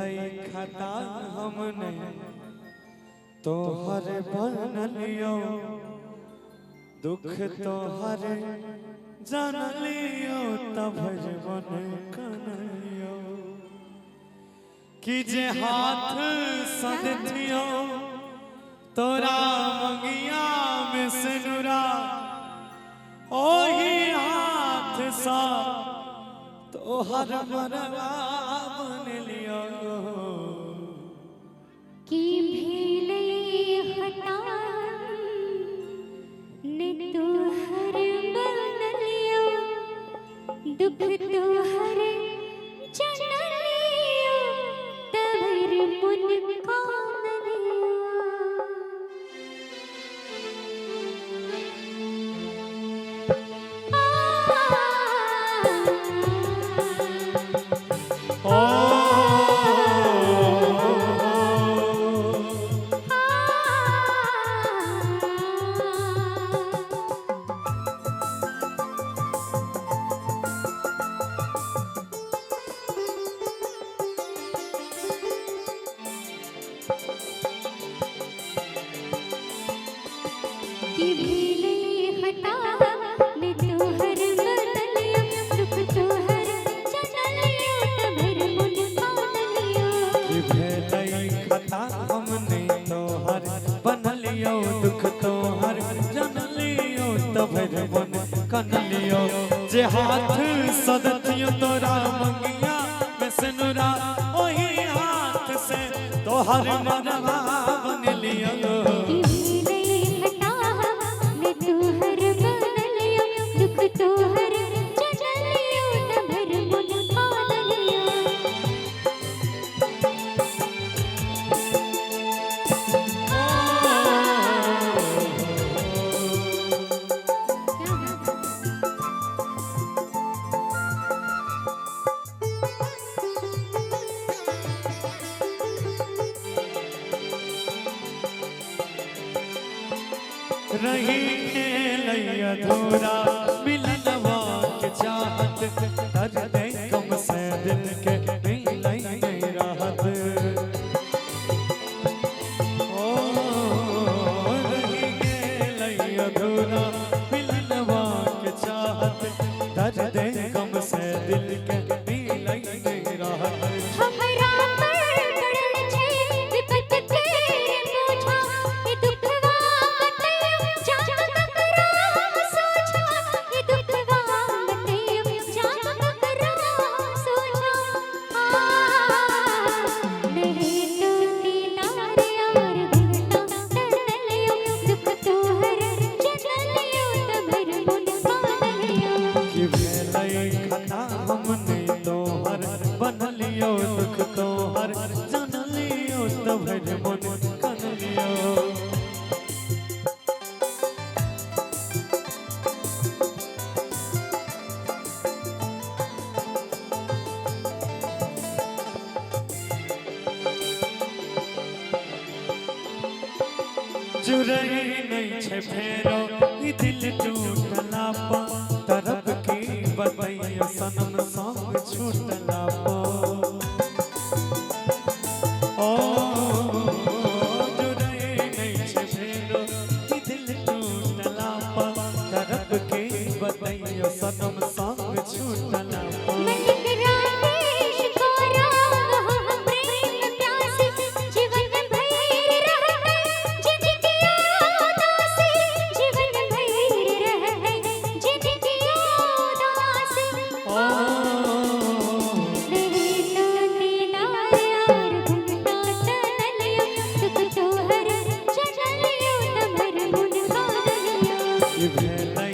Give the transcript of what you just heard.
भेलै खता हमने तोहर बन लियो दुख तोहर जान लियो तब बन कनियो कि जे हाथ सदथियो तोरा मंगिया में सिनुरा ओही हाथ सा तोहर मरवा बन लियो कि भेलै खता ने तोहर बन लियो दुख तोहर जान लियो तबर मन कान लियो कि भेलै खता ने तोहर बन लियो दुख तोहर जान लियो तबर मन कान लियो कि भेलै खता हमने तोहर बन लियो दुख तोहर जान लियो तबर मन कन लियो जे हाथ सदथियो तोरा मंगिया में सिनुरा ओही हाथ से तोहर मरवा बन लियो तोहर जान लियो तबर मन कान लियो रही खेलई अधूरा मिलनवा के चाहत कर दे कम से दिल के मिलई नहीं राहत ओ रही खेलई अधूरा मिलनवा के चाहत कर दे कम से दिल के मिलई नहीं राहत हमरा पर पड़ल छै विपत तेरे पूछा ये दुखवा मत जान ककरा सोचा ये दुखवा मत जान ककरा सोचा नहीं टूटी तारे और घुटना तन लियो दुख तोहर जान लियो तबर मन कान लियो कि भेलै खता हमने तोहर बन लियो दुख तोहर जान लियो तबर मन कन लियो जुरही नहीं छे फेरो ई दिल टूटला पा तरफ की बतैया सनम संग छूटला पा ओ जुरही नहीं छे फेरो ई दिल टूटला पा तरफ की बतैया सनम संग छूटला पा राकेश को राम प्रेम प्यास जीवन भर रहै जिंदगी उदासी जीवन भर रहै जिंदगी उदासी ओ नहीं टूटी तारे और घुटना तन लियो दुख तोहर जान लियो तबर मन कान लियो कि भेलै